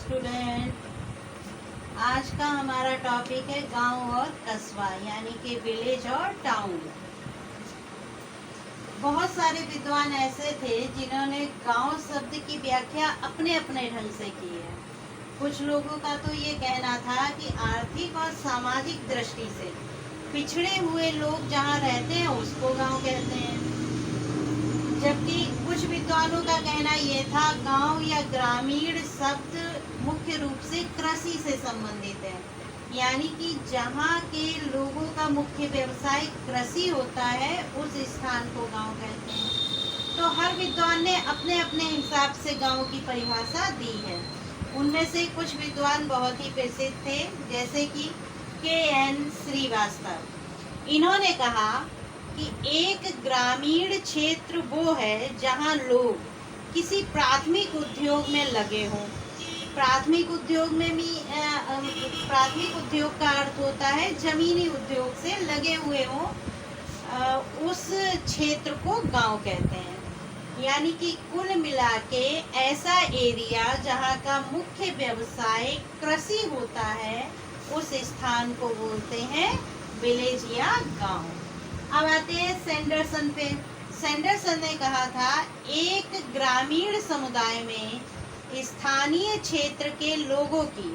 Student, आज का हमारा टॉपिक है गांव और कस्बा यानी कि विलेज और टाउन। बहुत सारे विद्वान ऐसे थे जिन्होंने गांव शब्द की व्याख्या अपने अपने ढंग से की है। कुछ लोगों का तो ये कहना था कि आर्थिक और सामाजिक दृष्टि से पिछड़े हुए लोग जहाँ रहते हैं उसको गांव कहते हैं, जबकि कुछ विद्वानों का कहना ये था गांव या ग्रामीण शब्द मुख्य रूप से कृषि से संबंधित है, यानी कि जहाँ के लोगों का मुख्य व्यवसाय कृषि होता है उस स्थान को गांव कहते हैं। तो हर विद्वान ने अपने अपने हिसाब से गांव की परिभाषा दी है। उनमें से कुछ विद्वान बहुत ही प्रसिद्ध थे, जैसे कि के.एन. श्रीवास्तव। इन्होंने कहा कि एक ग्रामीण क्षेत्र वो है जहाँ लोग किसी प्राथमिक उद्योग में लगे हों। प्राथमिक उद्योग में भी प्राथमिक उद्योग का अर्थ होता है जमीनी उद्योग से लगे हुए हों, उस क्षेत्र को गांव कहते हैं। यानी कि कुल मिला के ऐसा एरिया जहाँ का मुख्य व्यवसाय कृषि होता है उस स्थान को बोलते हैं विलेज या गांव। अब आते हैं सैंडरसन पे। सैंडरसन ने कहा था एक ग्रामीण समुदाय में स्थानीय क्षेत्र के लोगों की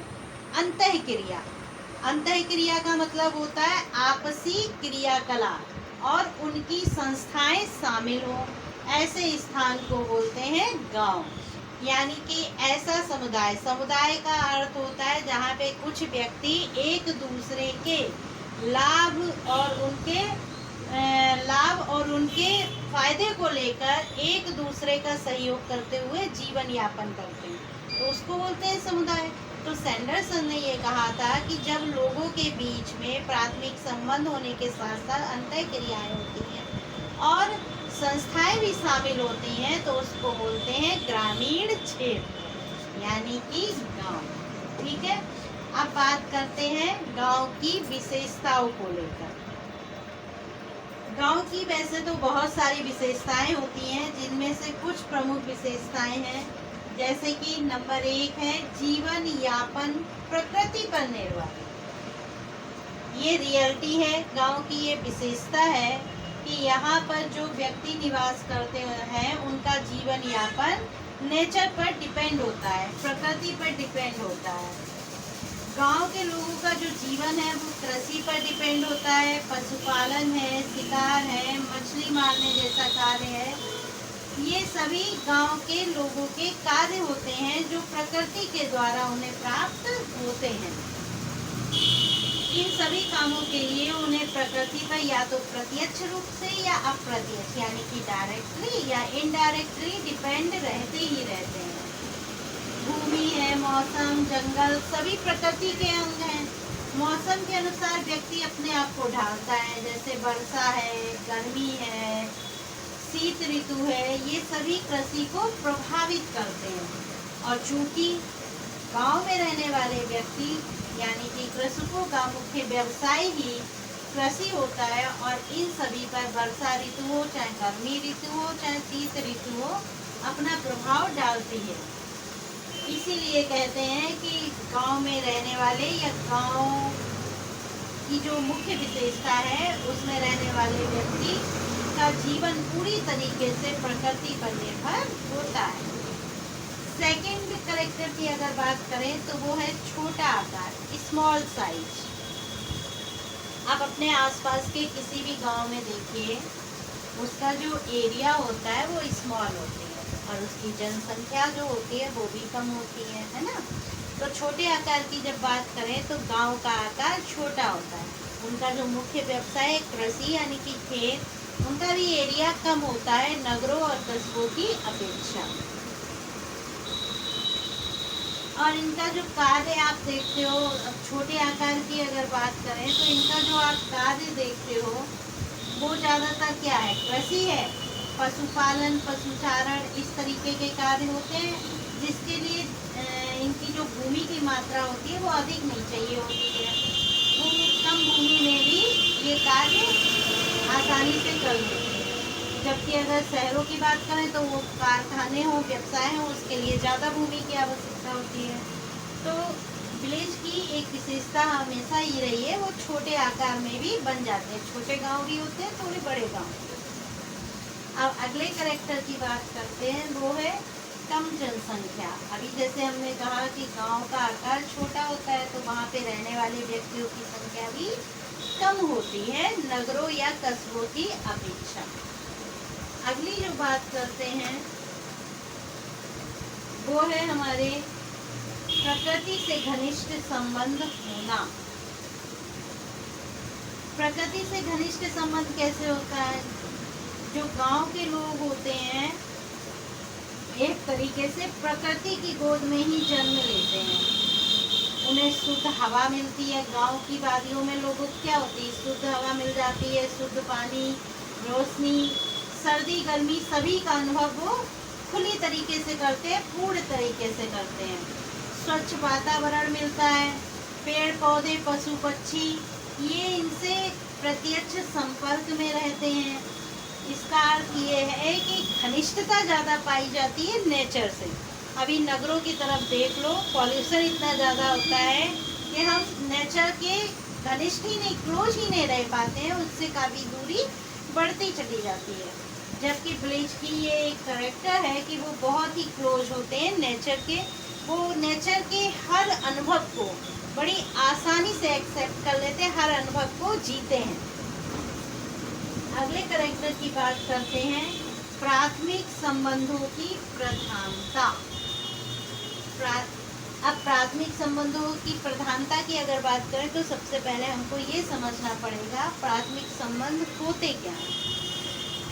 अंतःक्रिया का मतलब होता है आपसी क्रियाकलाप और उनकी संस्थाएं शामिल हो, ऐसे स्थान को बोलते हैं गांव। यानी कि ऐसा समुदाय का अर्थ होता है जहाँ पे कुछ व्यक्ति एक दूसरे के लाभ और उनके फायदे को लेकर एक दूसरे का सहयोग करते हुए जीवन यापन करते हैं, तो उसको बोलते हैं समुदाय। तो सैंडरसन ने ये कहा था कि जब लोगों के बीच में प्राथमिक संबंध होने के साथ साथ अंतःक्रियाएं होती हैं और संस्थाएं भी शामिल होती हैं तो उसको बोलते हैं ग्रामीण क्षेत्र यानी कि गांव। ठीक है, अब बात करते हैं गांव की विशेषताओं को लेकर। गांव की वैसे तो बहुत सारी विशेषताएं होती हैं, जिनमें से कुछ प्रमुख विशेषताएं हैं, जैसे कि नंबर 1 है जीवन यापन प्रकृति पर निर्भर। ये रियलिटी है, गांव की ये विशेषता है कि यहाँ पर जो व्यक्ति निवास करते हैं उनका जीवन यापन नेचर पर डिपेंड होता है, प्रकृति पर डिपेंड होता है। गांव के लोगों का जो जीवन है वो कृषि पर डिपेंड होता है, पशुपालन है, शिकार है, मछली मारने जैसा कार्य है। ये सभी गांव के लोगों के कार्य होते हैं जो प्रकृति के द्वारा उन्हें प्राप्त होते हैं। इन सभी कामों के लिए उन्हें प्रकृति पर या तो प्रत्यक्ष रूप से या अप्रत्यक्ष यानी कि डायरेक्टली या इनडायरेक्टली डिपेंड रहते ही रहते हैं। भूमि है, मौसम, जंगल सभी प्रकृति के अंग हैं। मौसम के अनुसार व्यक्ति अपने आप को ढालता है, जैसे वर्षा है, गर्मी है, शीत ऋतु है, ये सभी कृषि को प्रभावित करते हैं। और चूंकि गांव में रहने वाले व्यक्ति यानी कि कृषकों का मुख्य व्यवसाय ही कृषि होता है और इन सभी पर वर्षा ऋतु हो, चाहे गर्मी ऋतु हो, चाहे शीत ऋतु हो, अपना प्रभाव डालती है। इसीलिए कहते हैं कि गांव में रहने वाले या गांव की जो मुख्य विशेषता है उसमें रहने वाले व्यक्ति का जीवन पूरी तरीके से प्रकृति पर निर्भर होता है। सेकंड कैरेक्टर की अगर बात करें तो वो है छोटा आकार, स्मॉल साइज। आप अपने आसपास के किसी भी गांव में देखिए, उसका जो एरिया होता है वो स्मॉल होती है और उसकी जनसंख्या जो होती है वो भी कम होती है ना। तो छोटे आकार की जब बात करें तो गांव का आकार छोटा होता है, उनका जो मुख्य व्यवसाय है कृषि यानी कि खेत, उनका भी एरिया कम होता है नगरों और कस्बों की अपेक्षा। और इनका जो कार्य आप देखते हो, अब छोटे आकार की अगर बात करें तो इनका जो आप कार्य देखते हो वो ज़्यादातर क्या है, कृषि है, पशुपालन, पशुचारण, इस तरीके के कार्य होते हैं, जिसके लिए इनकी जो भूमि की मात्रा होती है वो अधिक नहीं चाहिए होती है। कम भूमि में भी ये कार्य आसानी से कर लेते हैं। जबकि अगर शहरों की बात करें तो वो कारखाने हो, व्यवसाय हो, उसके लिए ज़्यादा भूमि की आवश्यकता होती है। तो विलेज की एक विशेषता हमेशा ये रही है, वो छोटे आकार में भी बन जाते हैं। छोटे गांव भी होते हैं, थोड़े बड़े गांव। अब अगले कैरेक्टर की बात करते हैं, वो है कम जनसंख्या। अभी जैसे हमने कहा कि गांव का आकार छोटा होता है, तो वहाँ पे रहने वाले व्यक्तियों की संख्या भी कम होती है नगरों या कस्बों की अपेक्षा। अगली जो बात करते हैं वो है हमारे प्रकृति से घनिष्ठ संबंध होना। प्रकृति से घनिष्ठ संबंध कैसे होता है? जो गांव के लोग होते हैं एक तरीके से प्रकृति की गोद में ही जन्म लेते हैं। उन्हें शुद्ध हवा मिलती है। गांव की वादियों में लोगों को क्या होती है? शुद्ध हवा मिल जाती है, शुद्ध पानी, रोशनी, सर्दी गर्मी सभी का अनुभव वो खुली तरीके से करते हैं, पूर्ण तरीके से करते हैं। स्वच्छ वातावरण मिलता है, पेड़ पौधे पशु पक्षी ये इनसे प्रत्यक्ष संपर्क में रहते हैं। इसका अर्थ ये है कि घनिष्ठता ज़्यादा पाई जाती है नेचर से। अभी नगरों की तरफ देख लो, पॉल्यूशन इतना ज़्यादा होता है कि हम नेचर के घनिष्ठ ही नहीं, क्लोज ही नहीं रह पाते हैं, उससे काफ़ी दूरी बढ़ती चली जाती है। जबकि विलेज की ये एक कैरेक्टर है कि वो बहुत ही क्लोज होते हैं नेचर के। वो नेचर के हर अनुभव को बड़ी आसानी से एक्सेप्ट कर लेते हैं, हर अनुभव को जीते हैं। अगले कैरेक्टर की बात करते हैं, प्राथमिक संबंधों की प्रधानता। अब प्राथमिक संबंधों की प्रधानता की अगर बात करें तो सबसे पहले हमको ये समझना पड़ेगा प्राथमिक संबंध होते क्या हैं।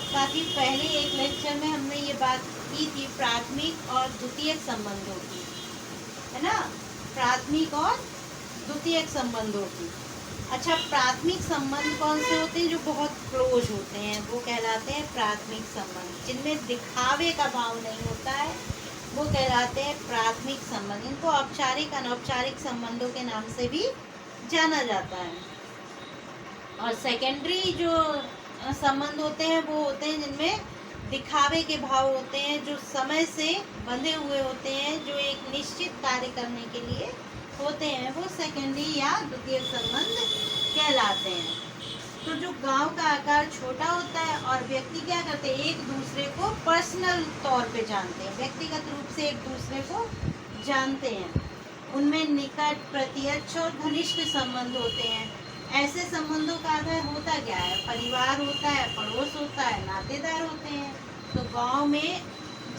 काफ़ी पहले एक लेक्चर में हमने ये बात की थी प्राथमिक और द्वितीयक संबंधों की, है ना? प्राथमिक और द्वितीयक संबंधों की। अच्छा, प्राथमिक संबंध कौन से होते हैं? जो बहुत क्लोज होते हैं वो कहलाते हैं प्राथमिक संबंध। जिनमें दिखावे का भाव नहीं होता है वो कहलाते हैं प्राथमिक संबंध। इनको औपचारिक अनौपचारिक संबंधों के नाम से भी जाना जाता है। और सेकेंडरी जो संबंध होते हैं वो होते हैं जिनमें दिखावे के भाव होते हैं, जो समय से बंधे हुए होते हैं, जो एक निश्चित कार्य करने के लिए होते हैं, वो सेकेंडरी या द्वितीय संबंध कहलाते हैं। तो जो गांव का आकार छोटा होता है और व्यक्ति क्या करते हैं, एक दूसरे को पर्सनल तौर पे जानते हैं, व्यक्तिगत रूप से एक दूसरे को जानते हैं। उनमें निकट, प्रत्यक्ष और घनिष्ठ संबंध होते हैं। ऐसे संबंधों का आधार होता क्या है? परिवार होता है, पड़ोस होता है, नातेदार होते हैं। तो गांव में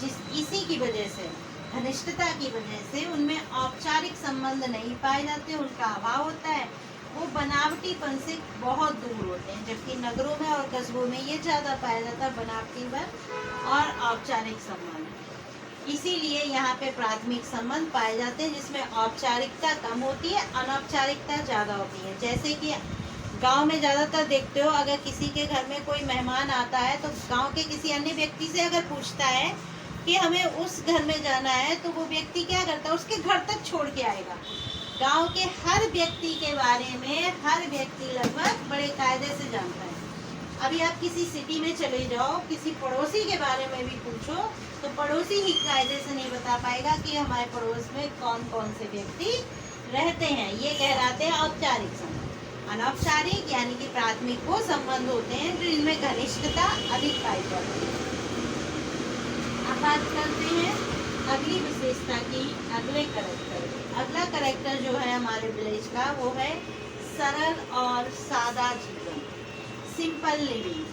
इसी की वजह से, घनिष्ठता की वजह से उनमें औपचारिक संबंध नहीं पाए जाते, उनका अभाव होता है। वो बनावटीपन से बहुत दूर होते हैं। जबकि नगरों में और कस्बों में ये ज़्यादा पाया जाता है, बनावटीपन और औपचारिक संबंध। इसीलिए यहाँ पे प्राथमिक संबंध पाए जाते हैं जिसमें औपचारिकता कम होती है, अनौपचारिकता ज़्यादा होती है। जैसे कि गांव में ज़्यादातर देखते हो, अगर किसी के घर में कोई मेहमान आता है तो गांव के किसी अन्य व्यक्ति से अगर पूछता है कि हमें उस घर में जाना है, तो वो व्यक्ति क्या करता है, उसके घर तक छोड़ के आएगा। गांव के हर व्यक्ति के बारे में हर व्यक्ति लगभग बड़े कायदे से जानता है। अभी आप किसी सिटी में चले जाओ, किसी पड़ोसी के बारे में भी पूछो तो पड़ोसी ही कायदे से नहीं बता पाएगा कि हमारे पड़ोस में कौन कौन से व्यक्ति रहते हैं। ये कहलाते हैं औपचारिक संबंध। अनौपचारिक यानी कि प्राथमिक वो संबंध होते हैं जो इनमें घनिष्ठता अधिक पाई जाती है। अब बात करते हैं अगली विशेषता की, अगले कैरेक्टर की। अगला कैरेक्टर जो है हमारे विलेज का वो है सरल और सादा जीवन, सिंपल लिविंग।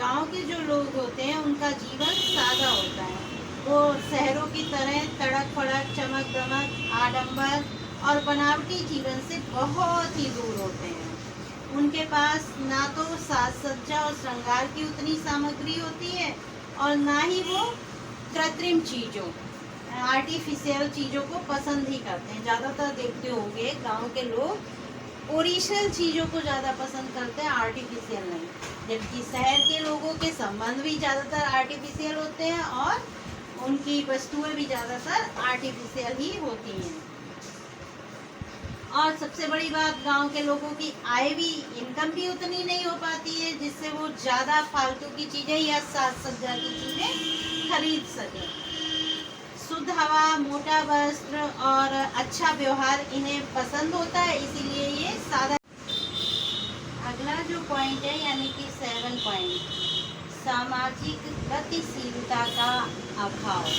गांव के जो लोग होते हैं उनका जीवन सादा होता है। वो शहरों की तरह तड़क फड़क, चमक दमक, आडंबर और बनावटी जीवन से बहुत ही दूर होते हैं। उनके पास ना तो साज सज्जा और श्रृंगार की उतनी सामग्री होती है और ना ही वो कृत्रिम चीज़ों, आर्टिफिशियल चीज़ों को पसंद ही करते हैं। ज़्यादातर देखते होंगे गांव के लोग ओरिजिनल चीज़ों को ज़्यादा पसंद करते हैं, आर्टिफिशियल नहीं। जबकि शहर के लोगों के संबंध भी ज़्यादातर आर्टिफिशियल होते हैं और उनकी वस्तुएं भी ज़्यादातर आर्टिफिशियल ही होती हैं। और सबसे बड़ी बात, गांव के लोगों की आय भी, इनकम भी उतनी नहीं हो पाती है जिससे वो ज़्यादा फालतू की चीज़ें या साज सज्जा की चीज़ें खरीद सकें। शुद्ध शुद्ध हवा, मोटा वस्त्र और अच्छा व्यवहार इन्हें पसंद होता है, इसीलिए ये सादा। अगला जो पॉइंट है यानी कि 7 पॉइंट, सामाजिक गतिशीलता का अभाव।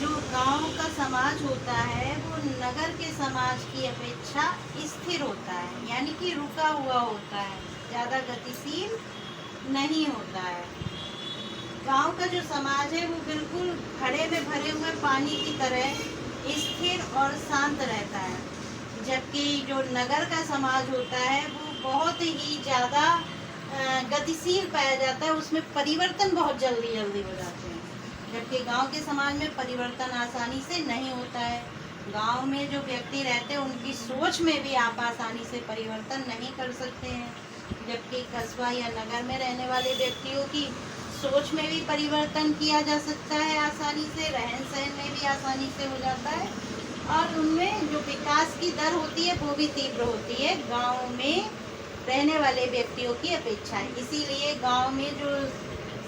जो गांव का समाज होता है वो नगर के समाज की अपेक्षा स्थिर होता है, यानी कि रुका हुआ होता है, ज़्यादा गतिशील नहीं होता है। गांव का जो समाज है वो बिल्कुल घड़े में भरे हुए पानी की तरह स्थिर और शांत रहता है, जबकि जो नगर का समाज होता है वो बहुत ही ज़्यादा गतिशील पाया जाता है, उसमें परिवर्तन बहुत जल्दी जल्दी हो जाते हैं। जबकि गांव के समाज में परिवर्तन आसानी से नहीं होता है। गांव में जो व्यक्ति रहते हैं उनकी सोच में भी आप आसानी से परिवर्तन नहीं कर सकते हैं, जबकि कस्बा या नगर में रहने वाले व्यक्तियों की सोच में भी परिवर्तन किया जा सकता है आसानी से, रहन सहन में भी आसानी से हो जाता है, और उनमें जो विकास की दर होती है वो भी तीव्र होती है गाँव में रहने वाले व्यक्तियों की अपेक्षा। इसीलिए गाँव में जो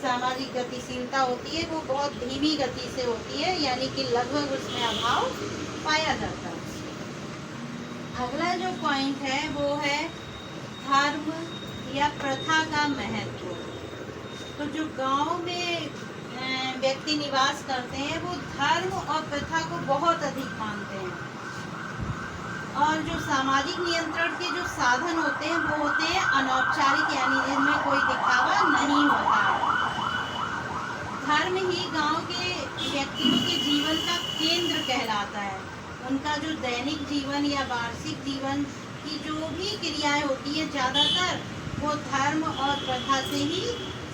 सामाजिक गतिशीलता होती है वो बहुत धीमी गति से होती है, यानी कि लगभग उसमें अभाव पाया जाता है। अगला जो पॉइंट है वो है धर्म या प्रथा का महत्व। तो जो गांव में व्यक्ति निवास करते हैं वो धर्म और प्रथा को बहुत अधिक मानते हैं, और जो सामाजिक नियंत्रण के जो साधन होते हैं वो होते हैं अनौपचारिक, यानी जिनमें कोई दिखावा नहीं होता है। धर्म ही गांव के व्यक्तियों के जीवन का केंद्र कहलाता है। उनका जो दैनिक जीवन या वार्षिक जीवन की जो भी क्रियाएं होती है ज़्यादातर वो धर्म और प्रथा से ही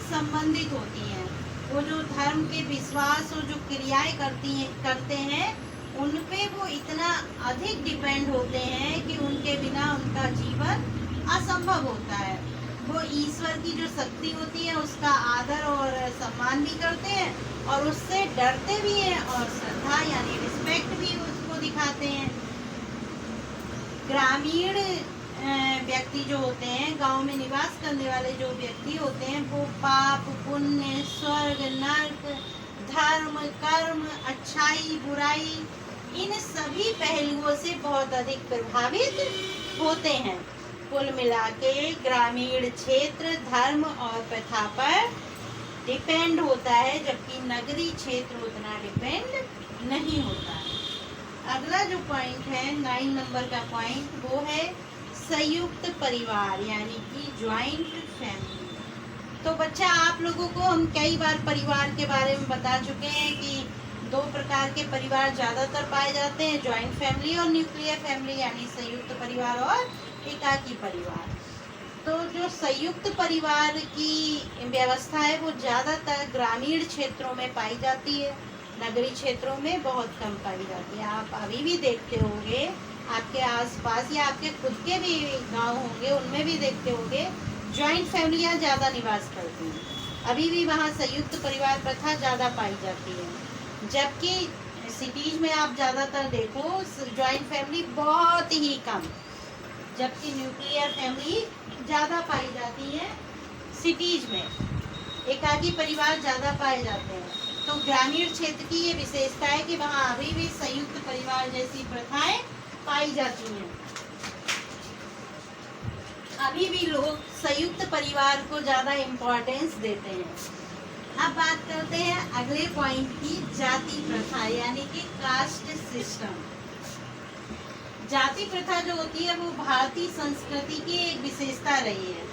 संबंधित होती हैं। वो जो धर्म के विश्वास और जो क्रियाएं करते हैं उन पे वो इतना अधिक डिपेंड होते हैं कि उनके बिना उनका जीवन असंभव होता है। वो ईश्वर की जो शक्ति होती है उसका आदर और सम्मान भी करते हैं, और उससे डरते भी हैं, और श्रद्धा यानी रिस्पेक्ट भी उसको दिखाते हैं। ग्रामीण व्यक्ति जो होते हैं, गांव में निवास करने वाले जो व्यक्ति होते हैं, वो पाप, पुण्य, स्वर्ग, नरक, धर्म, कर्म, अच्छाई, बुराई, इन सभी पहलुओं से बहुत अधिक प्रभावित होते हैं। कुल मिला के ग्रामीण क्षेत्र धर्म और प्रथा पर डिपेंड होता है, जबकि नगरीय क्षेत्र उतना डिपेंड नहीं होता है। अगला जो पॉइंट है 9 नंबर का पॉइंट वो है संयुक्त परिवार, यानी कि ज्वाइंट फैमिली। तो बच्चा आप लोगों को हम कई बार परिवार के बारे में बता चुके हैं कि 2 प्रकार के परिवार ज़्यादातर पाए जाते हैं, ज्वाइंट फैमिली और न्यूक्लियर फैमिली, यानी संयुक्त परिवार और एकाकी परिवार। तो जो संयुक्त परिवार की व्यवस्था है वो ज़्यादातर ग्रामीण क्षेत्रों में पाई जाती है, नगरीय क्षेत्रों में बहुत कम पाई जाती है। आप अभी भी देखते होंगे आपके आसपास या आपके खुद के भी गांव होंगे उनमें भी देखते होंगे ज्वाइंट फैमिलियां ज़्यादा निवास करती हैं। अभी भी वहाँ संयुक्त परिवार प्रथा ज़्यादा पाई जाती है, जबकि सिटीज़ में आप ज़्यादातर देखो ज्वाइंट फैमिली बहुत ही कम, जबकि न्यूक्लियर फैमिली ज़्यादा पाई जाती है सिटीज़ में, एकाकी परिवार ज़्यादा पाए जाते हैं। तो ग्रामीण क्षेत्र की ये विशेषता है कि वहाँ अभी भी संयुक्त परिवार जैसी प्रथाएं पाई जाती हैं। अभी भी लोग संयुक्त परिवार को ज़्यादा इम्पोर्टेंस देते हैं। अब बात करते हैं अगले पॉइंट की, जाति प्रथा यानी कि कास्ट सिस्टम। जाति प्रथा जो होती है वो भारतीय संस्कृति की एक विशेषता रही है।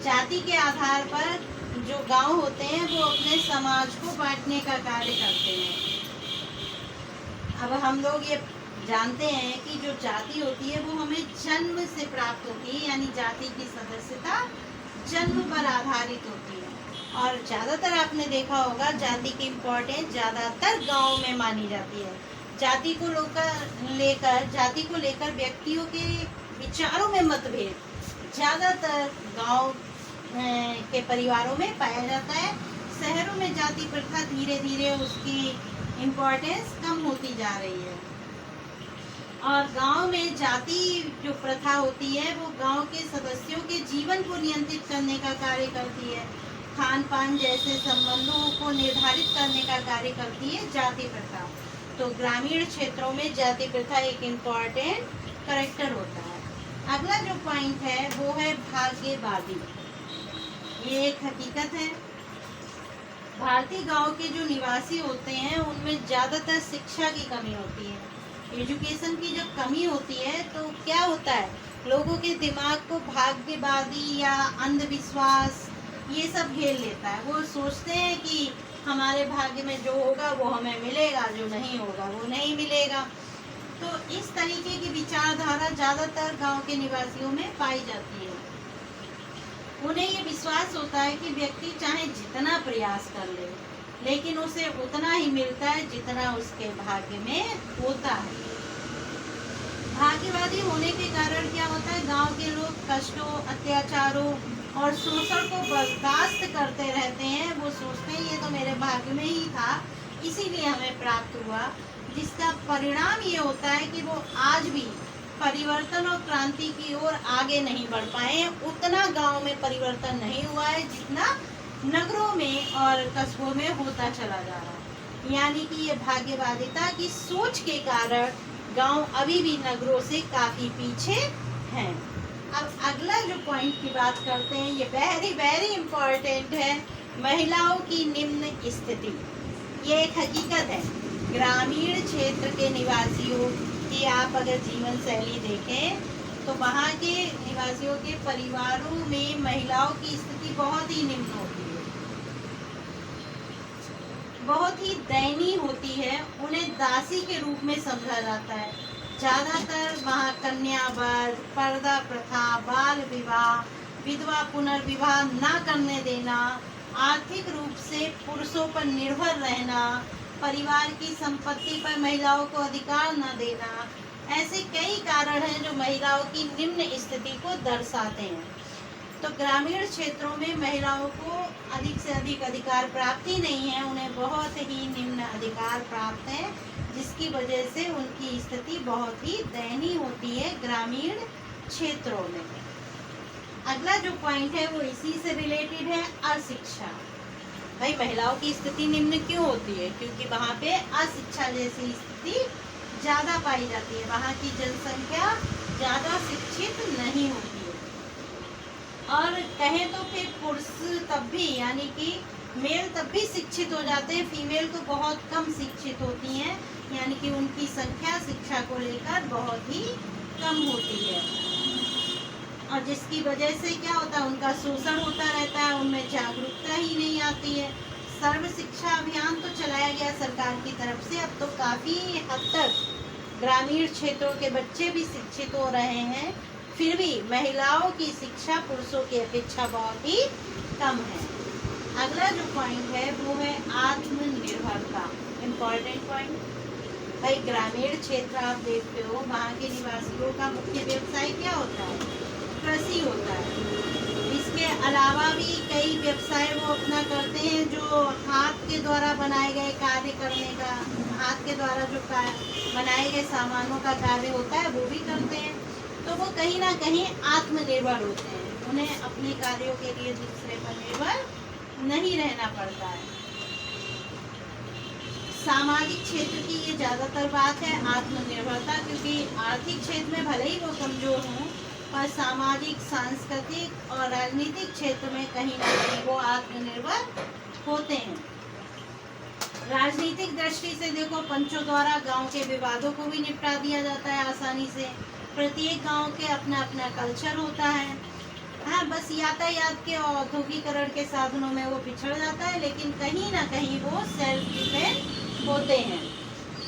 जाति के आधार पर जो गांव होते हैं वो अपने समाज को बांटने का कार्य करते हैं। अब हम लोग ये जानते हैं कि जो जाति होती है वो हमें जन्म से प्राप्त होती है, यानी जाति की सदस्यता जन्म पर आधारित होती है। और ज़्यादातर आपने देखा होगा जाति की इम्पोर्टेंस ज़्यादातर गाँव में मानी जाती है। जाति को लेकर व्यक्तियों के विचारों में मतभेद ज़्यादातर गांव के परिवारों में पाया जाता है। शहरों में जाति प्रथा धीरे धीरे उसकी इम्पोर्टेंस कम होती जा रही है, और गांव में जाति जो प्रथा होती है वो गांव के सदस्यों के जीवन को नियंत्रित करने का कार्य करती है। खान पान जैसे संबंधों को निर्धारित करने का कार्य करती है जाति प्रथा। तो ग्रामीण क्षेत्रों में जाति प्रथा एक इम्पॉर्टेंट करैक्टर होता है। अगला जो पॉइंट है वो है भाग्यवादी। ये एक हकीकत है। भारतीय गांव के जो निवासी होते हैं उनमें ज़्यादातर शिक्षा की कमी होती है। एजुकेशन की जब कमी होती है तो क्या होता है, लोगों के दिमाग को भाग्यवादी या अंधविश्वास ये सब घेर लेता है। वो सोचते हैं कि हमारे भाग्य में जो होगा वो हमें मिलेगा, जो नहीं होगा वो नहीं मिलेगा। तो इस तरीके की विचारधारा ज़्यादातर गांव के निवासियों में पाई जाती है। उन्हें ये विश्वास होता है कि व्यक्ति चाहे जितना प्रयास कर ले, लेकिन उसे उतना ही मिलता है जितना उसके भाग्य में होता है। भाग्यवादी होने के कारण क्या होता है, गांव के लोग कष्टों, अत्याचारों और शोषण को बर्दाश्त करते रहते हैं। वो सोचते हैं ये तो मेरे भाग्य में ही था, इसीलिए हमें प्राप्त हुआ, जिसका परिणाम ये होता है कि वो आज भी परिवर्तन और क्रांति की ओर आगे नहीं बढ़ पाए। उतना गांव में परिवर्तन नहीं हुआ है जितना नगरों में और कस्बों में होता चला जा रहा है। यानी कि ये भाग्यवादिता की सोच के कारण गांव अभी भी नगरों से काफी पीछे हैं। अब अगला जो पॉइंट की बात करते हैं, ये वेरी इम्पोर्टेंट है, महिलाओं की निम्न स्थिति। ये एक हकीकत है। ग्रामीण क्षेत्र के निवासियों की आप अगर जीवन शैली देखें तो वहाँ के निवासियों के परिवारों में महिलाओं की स्थिति बहुत ही निम्न होती है, बहुत ही दयनीय होती है। उन्हें दासी के रूप में समझा जाता है। ज़्यादातर वहाँ कन्यावध, पर्दा प्रथा, बाल विवाह, विधवा पुनर्विवाह ना करने देना, आर्थिक रूप से पुरुषों पर निर्भर रहना, परिवार की संपत्ति पर महिलाओं को अधिकार न देना, ऐसे कई कारण हैं जो महिलाओं की निम्न स्थिति को दर्शाते हैं। तो ग्रामीण क्षेत्रों में महिलाओं को अधिक से अधिक अधिकार प्राप्ति नहीं है, उन्हें बहुत ही निम्न अधिकार प्राप्त है, जिसकी वजह से उनकी स्थिति बहुत ही दयनीय होती है ग्रामीण क्षेत्रों में। अगला जो पॉइंट है वो इसी से रिलेटेड है, अशिक्षा। भाई महिलाओं की स्थिति निम्न क्यों होती है? क्योंकि वहाँ पे अशिक्षा जैसी स्थिति ज़्यादा पाई जाती है। वहाँ की जनसंख्या ज़्यादा शिक्षित नहीं होती है। और कहें तो फिर पुरुष तब भी, यानी कि मेल तब भी शिक्षित हो जाते हैं, फीमेल तो बहुत कम शिक्षित होती हैं, यानी कि उनकी संख्या शिक्षा को लेकर बहुत ही कम होती है। और जिसकी वजह से क्या होता है, उनका शोषण होता रहता है, उनमें जागरूकता ही नहीं आती है। सर्व शिक्षा अभियान तो चलाया गया सरकार की तरफ से, अब तो काफ़ी हद तक ग्रामीण क्षेत्रों के बच्चे भी शिक्षित हो रहे हैं, फिर भी महिलाओं की शिक्षा पुरुषों की अपेक्षा बहुत ही कम है। अगला जो पॉइंट है वो है आत्मनिर्भरता, इम्पॉर्टेंट पॉइंट। भाई ग्रामीण क्षेत्र आप देखते हो, वहाँ के निवासियों का मुख्य व्यवसाय क्या होता है? कृषि होता है। इसके अलावा भी कई व्यवसाय वो अपना करते हैं, जो हाथ के द्वारा बनाए गए कार्य करने का, हाथ के द्वारा जो बनाए गए सामानों का कार्य होता है वो भी करते हैं। तो वो कहीं ना कहीं आत्मनिर्भर होते हैं, उन्हें अपने कार्यों के लिए दूसरे पर निर्भर नहीं रहना पड़ता है। सामाजिक क्षेत्र की ये ज़्यादातर बात है, आत्मनिर्भरता, क्योंकि आर्थिक क्षेत्र में भले ही वो कमज़ोर हों, पर सामाजिक, सांस्कृतिक और राजनीतिक क्षेत्र में कहीं ना कहीं वो आत्मनिर्भर होते हैं। राजनीतिक दृष्टि से देखो, पंचों द्वारा गांव के विवादों को भी निपटा दिया जाता है आसानी से। प्रत्येक गांव के अपना अपना कल्चर होता है। हाँ, बस यातायात के औद्योगिकरण के साधनों में वो पिछड़ जाता है, लेकिन कहीं ना कहीं वो सेल्फ डिपेंड होते हैं।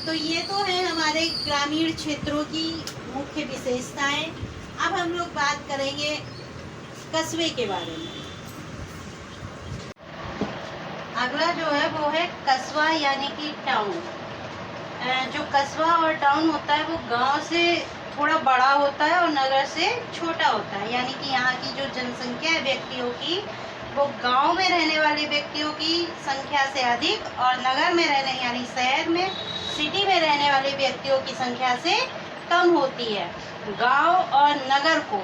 तो ये तो है हमारे ग्रामीण क्षेत्रों की मुख्य विशेषताएं। अब हम लोग बात करेंगे कस्बे के बारे में। अगला जो है वो है कस्बा, यानी कि टाउन। जो कस्बा और टाउन होता है वो गांव से थोड़ा बड़ा होता है और नगर से छोटा होता है। यानी कि यहाँ की जो जनसंख्या है व्यक्तियों की, वो गांव में रहने वाले व्यक्तियों की संख्या से अधिक और नगर में रहने, यानी शहर में, सिटी में रहने वाले व्यक्तियों की संख्या से कम होती है। गांव और नगर को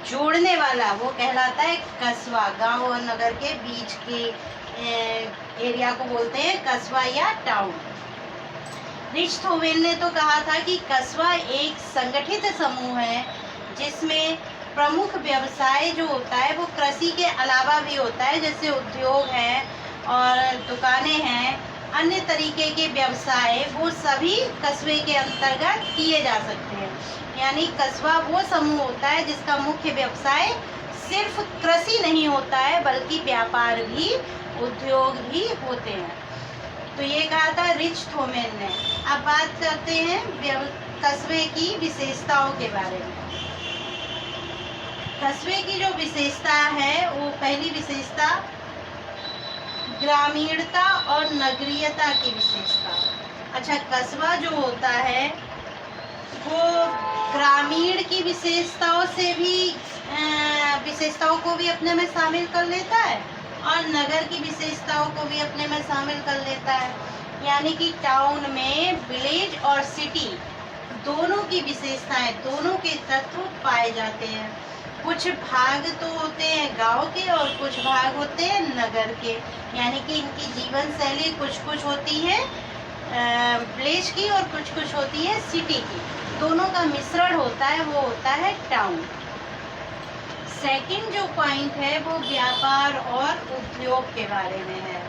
जोड़ने वाला वो कहलाता है कस्बा। गांव और नगर के बीच के एरिया को बोलते हैं कस्बा या टाउन। रिच थोवेल ने तो कहा था कि कस्बा एक संगठित समूह है जिसमें प्रमुख व्यवसाय जो होता है वो कृषि के अलावा भी होता है, जैसे उद्योग हैं और दुकानें हैं, अन्य तरीके के व्यवसाय वो सभी कस्बे के अंतर्गत किए जा सकते हैं। यानी कस्बा वो समूह होता है जिसका मुख्य व्यवसाय सिर्फ कृषि नहीं होता है बल्कि व्यापार भी, उद्योग भी होते हैं। तो ये कहा था रिच थोवेल ने। अब बात करते हैं कस्बे की विशेषताओं के बारे में। कस्बे की जो विशेषता है वो पहली विशेषता ग्रामीणता और नगरीयता की विशेषता। अच्छा, कस्बा जो होता है वो ग्रामीण की विशेषताओं से भी विशेषताओं को भी अपने में शामिल कर लेता है और नगर की विशेषताओं को भी अपने में शामिल कर लेता है। यानी कि टाउन में विलेज और सिटी दोनों की विशेषताएं, दोनों के तत्व पाए जाते हैं। कुछ भाग तो होते हैं गांव के और कुछ भाग होते हैं नगर के। यानी कि इनकी जीवन शैली कुछ कुछ होती है विलेज की और कुछ कुछ होती है सिटी की। दोनों का मिश्रण होता है, वो होता है टाउन। सेकंड जो पॉइंट है वो व्यापार और उद्योग के बारे में है।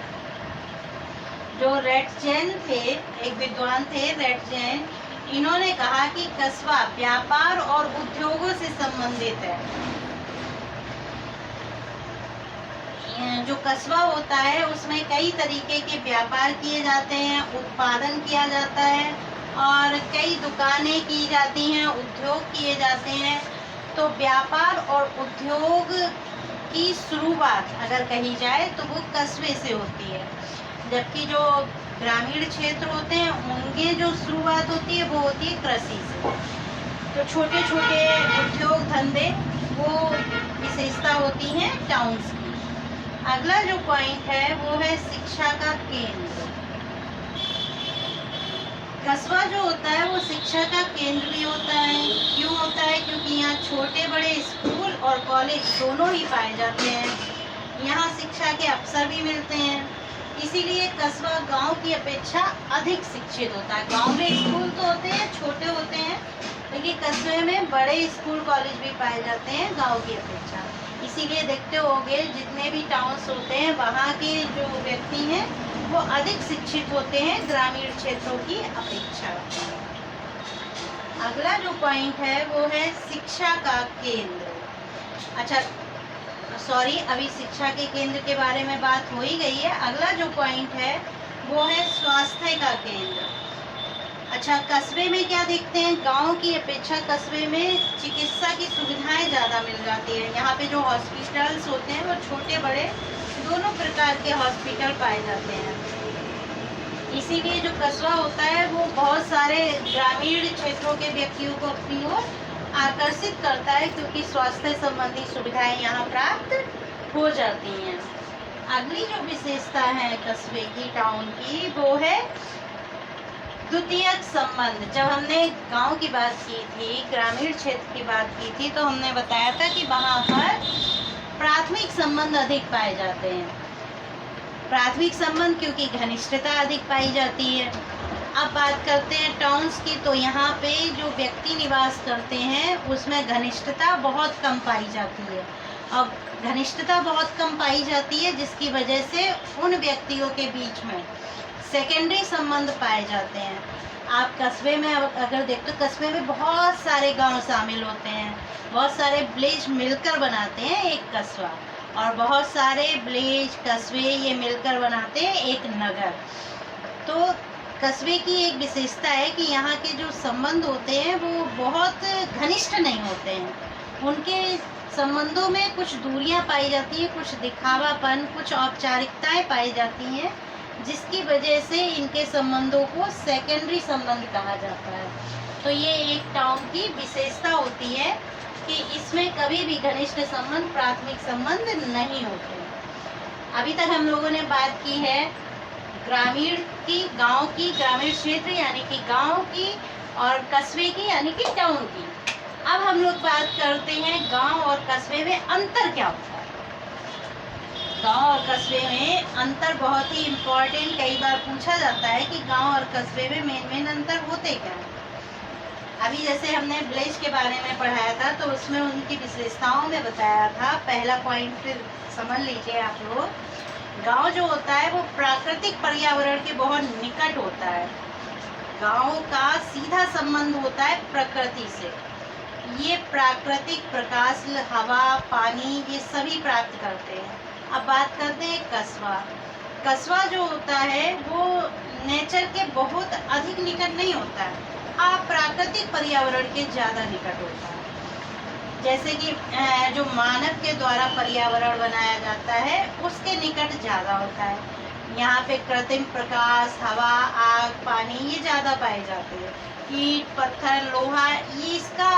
जो रेटजेन थे, एक विद्वान थे रेटजेन, इन्होंने कहा कि कस्बा व्यापार और उद्योगों से संबंधित है। जो कस्बा होता है उसमें कई तरीके के व्यापार किए जाते हैं, उत्पादन किया जाता है और कई दुकानें की जाती हैं, उद्योग किए जाते हैं। तो व्यापार और उद्योग की शुरुआत अगर कही जाए तो वो कस्बे से होती है, जबकि जो ग्रामीण क्षेत्र होते हैं उनके जो शुरुआत होती है वो होती है कृषि से। तो छोटे छोटे उद्योग धंधे वो विशेषता होती हैं टाउन्स की। अगला जो पॉइंट है वो है शिक्षा का केंद्र। कस्बा जो होता है वो शिक्षा का केंद्र भी होता है। क्यों होता है? क्योंकि यहाँ छोटे बड़े स्कूल और कॉलेज दोनों ही पाए जाते हैं। यहाँ शिक्षा के अवसर भी मिलते हैं, इसीलिए कस्बा गांव की अपेक्षा अधिक शिक्षित होता है। गांव में स्कूल तो होते हैं, छोटे होते हैं, लेकिन कस्बे में बड़े स्कूल कॉलेज भी पाए जाते हैं गांव की अपेक्षा। इसीलिए देखते होंगे जितने भी टाउन्स होते हैं वहाँ के जो व्यक्ति हैं वो अधिक शिक्षित होते हैं ग्रामीण क्षेत्रों की अपेक्षा। अगला जो पॉइंट है वो है शिक्षा का केंद्र। अच्छा सॉरी, अभी शिक्षा के केंद्र के बारे में बात हो ही गई है। अगला जो पॉइंट है वो है स्वास्थ्य का केंद्र। अच्छा, कस्बे में क्या देखते हैं, गांव की अपेक्षा कस्बे में चिकित्सा की सुविधाएं ज़्यादा मिल जाती है। यहाँ पे जो हॉस्पिटल्स होते हैं वो छोटे बड़े दोनों प्रकार के हॉस्पिटल पाए जाते हैं। इसीलिए जो कस्बा होता है वो बहुत सारे ग्रामीण क्षेत्रों के व्यक्तियों को अपनी ओर आकर्षित करता है, क्योंकि स्वास्थ्य संबंधी सुविधाएं यहाँ प्राप्त हो जाती हैं। अगली जो विशेषता है कस्बे की, टाउन की, वो है द्वितीयक संबंध। जब हमने गांव की बात की थी, ग्रामीण क्षेत्र की बात की थी, तो हमने बताया था कि वहाँ पर प्राथमिक संबंध अधिक पाए जाते हैं। प्राथमिक संबंध क्योंकि घनिष्ठता अधिक पाई जाती है। अब बात करते हैं टाउन्स की, तो यहाँ पे जो व्यक्ति निवास करते हैं उसमें घनिष्ठता बहुत कम पाई जाती है। अब घनिष्ठता बहुत कम पाई जाती है जिसकी वजह से उन व्यक्तियों के बीच में सेकेंडरी संबंध पाए जाते हैं। आप कस्बे में अगर देखते तो कस्बे में बहुत सारे गांव शामिल होते हैं, बहुत सारे विलेज मिलकर बनाते हैं एक कस्बा, और बहुत सारे विलेज कस्बे ये मिलकर बनाते हैं एक नगर। तो कस्बे की एक विशेषता है कि यहाँ के जो संबंध होते हैं वो बहुत घनिष्ठ नहीं होते हैं। उनके संबंधों में कुछ दूरियां पाई जाती है, कुछ दिखावापन, कुछ औपचारिकताएं पाई जाती हैं, जिसकी वजह से इनके संबंधों को सेकेंडरी संबंध कहा जाता है। तो ये एक टाउन की विशेषता होती है कि इसमें कभी भी घनिष्ठ संबंध, प्राथमिक संबंध नहीं होते। अभी तक हम लोगों ने बात की है ग्रामीण की, गांव की, ग्रामीण क्षेत्र यानी कि गांव की, और कस्बे की यानी कि टाउन की। अब हम लोग बात करते हैं गांव और कस्बे में अंतर क्या होता है। गांव और कस्बे में अंतर बहुत ही इम्पोर्टेंट, कई बार पूछा जाता है कि गांव और कस्बे में मेन अंतर होते क्या हैं। अभी जैसे हमने विलेज के बारे में पढ़ाया था तो उसमें उनकी विशेषताओं में बताया था। पहला पॉइंट समझ लीजिए आप लोग, गांव जो होता है वो प्राकृतिक पर्यावरण के बहुत निकट होता है। गांव का सीधा संबंध होता है प्रकृति से। ये प्राकृतिक प्रकाश, हवा, पानी ये सभी प्राप्त करते हैं। अब बात करते हैं कस्बा। कस्बा जो होता है वो नेचर के बहुत अधिक निकट नहीं होता है, प्राकृतिक पर्यावरण के ज़्यादा निकट होता है। जैसे कि जो मानव के द्वारा पर्यावरण बनाया जाता है उसके निकट ज़्यादा होता है। यहाँ पे कृत्रिम प्रकाश, हवा, आग, पानी ये ज़्यादा पाए जाते हैं। ईंट, पत्थर, लोहा ये इसका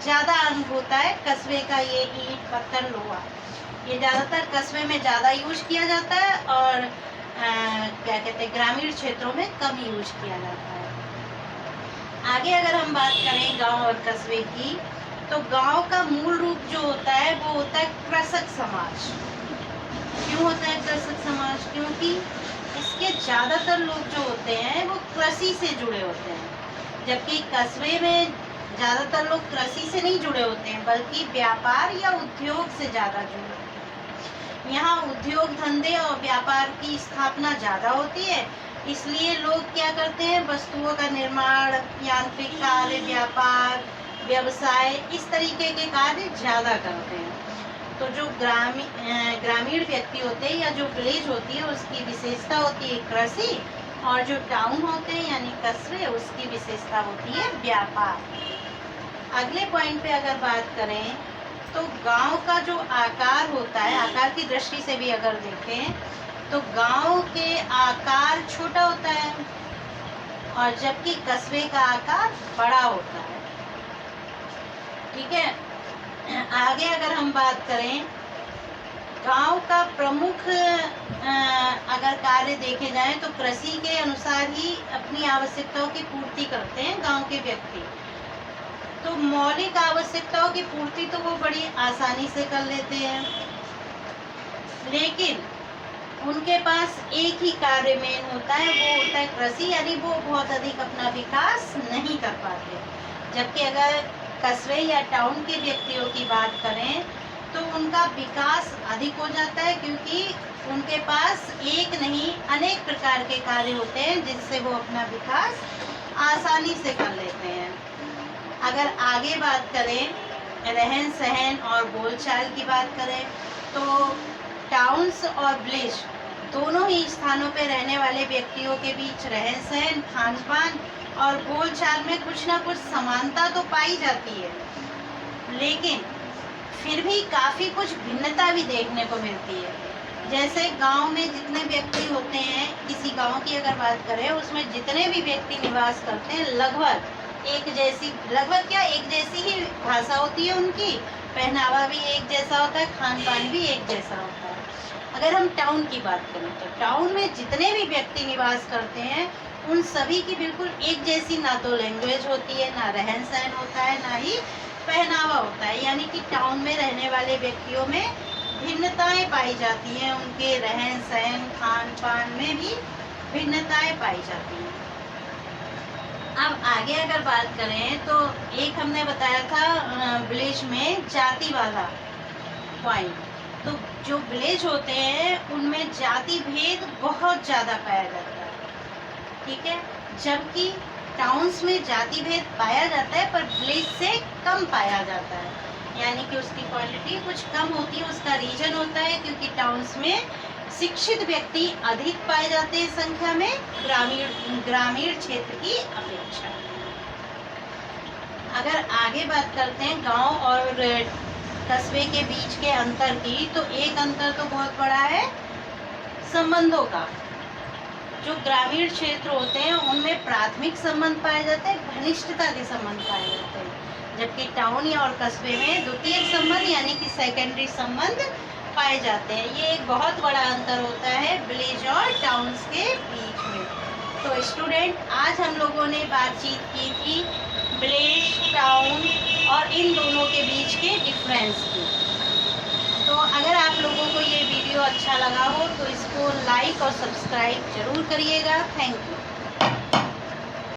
ज़्यादा अंग होता है। कस्बे का ये ईंट, पत्थर, लोहा ये ज़्यादातर कस्बे में ज़्यादा यूज किया जाता है और क्या कहते हैं ग्रामीण क्षेत्रों में कम यूज किया जाता है। आगे अगर हम बात करें गांव और कस्बे की, तो गांव का मूल रूप जो होता है वो होता है कृषक समाज। क्यों होता है कृषक समाज? क्योंकि इसके ज़्यादातर लोग जो होते हैं वो कृषि से जुड़े होते हैं, जबकि कस्बे में ज़्यादातर लोग कृषि से नहीं जुड़े होते हैं बल्कि व्यापार या उद्योग से ज़्यादा जुड़े होते हैं। यहाँ उद्योग धंधे और व्यापार की स्थापना ज़्यादा होती है, इसलिए लोग क्या करते हैं, वस्तुओं का निर्माण, यांत्रिक कार्य, व्यापार, व्यवसाय इस तरीके के कार्य ज़्यादा करते हैं। तो जो ग्रामीण व्यक्ति होते हैं या जो विलेज होती है उसकी विशेषता होती है कृषि, और जो टाउन होते हैं यानी कस्बे उसकी विशेषता होती है व्यापार। अगले पॉइंट पे अगर बात करें तो गांव का जो आकार होता है, आकार की दृष्टि से भी अगर देखें तो गांव के आकार छोटा होता है और जबकि कस्बे का आकार बड़ा होता है। ठीक है। आगे अगर हम बात करें, गांव का प्रमुख अगर कार्य देखे जाएं तो कृषि के अनुसार ही अपनी आवश्यकताओं की पूर्ति करते हैं गांव के व्यक्ति। तो मौलिक आवश्यकताओं की पूर्ति तो वो बड़ी आसानी से कर लेते हैं, लेकिन उनके पास एक ही कार्य मेन होता है, वो होता है कृषि, यानी वो बहुत अधिक अपना विकास नहीं कर पाते। जबकि अगर कस्बे या टाउन के व्यक्तियों की बात करें तो उनका विकास अधिक हो जाता है, क्योंकि उनके पास एक नहीं अनेक प्रकार के कार्य होते हैं जिनसे वो अपना विकास आसानी से कर लेते हैं। अगर आगे बात करें रहन सहन और बोलचाल की बात करें तो टाउन्स और विलेज दोनों ही स्थानों पर रहने वाले व्यक्तियों के बीच रहन सहन, खान पान और बोलचाल में कुछ ना कुछ समानता तो पाई जाती है, लेकिन फिर भी काफ़ी कुछ भिन्नता भी देखने को मिलती है। जैसे गांव में जितने व्यक्ति होते हैं, किसी गांव की अगर बात करें उसमें जितने भी व्यक्ति निवास करते हैं लगभग एक जैसी ही भाषा होती है उनकी, पहनावा भी एक जैसा होता है, खान पान भी एक जैसा होता है। अगर हम टाउन की बात करें तो टाउन में जितने भी व्यक्ति निवास करते हैं उन सभी की बिल्कुल एक जैसी ना तो लैंग्वेज होती है, ना रहन सहन होता है, ना ही पहनावा होता है। यानी कि टाउन में रहने वाले व्यक्तियों में भिन्नताएं पाई जाती हैं, उनके रहन सहन, खान पान में भी भिन्नताएं पाई जाती हैं। अब आगे अगर बात करें तो एक हमने बताया था विलेज में जाति वाला पॉइंट, तो जो विलेज होते हैं उनमें जाति भेद बहुत ज़्यादा पाया जाता है। ठीक है, जबकि टाउन्स में जाति भेद पाया जाता है पर विलेज से कम पाया जाता है, यानी कि उसकी क्वालिटी कुछ कम होती है। उसका रीजन होता है क्योंकि टाउन्स में शिक्षित व्यक्ति अधिक पाए जाते हैं संख्या में ग्रामीण क्षेत्र की अपेक्षा। अगर आगे बात करते हैं गांव और कस्बे के बीच के अंतर की, तो एक अंतर तो बहुत बड़ा है संबंधों का। जो ग्रामीण क्षेत्र होते हैं उनमें प्राथमिक संबंध पाए जाते हैं, घनिष्ठता के संबंध पाए जाते हैं, जबकि टाउन या और कस्बे में द्वितीयक संबंध यानी कि सेकेंडरी संबंध पाए जाते हैं। ये एक बहुत बड़ा अंतर होता है विलेज और टाउन्स के बीच में। तो स्टूडेंट, आज हम लोगों ने बातचीत की थी विलेज, टाउन और इन दोनों के बीच के डिफरेंस की। तो अगर आप लोगों को ये वीडियो अच्छा लगा हो तो इसको लाइक और सब्सक्राइब जरूर करिएगा। Thank you.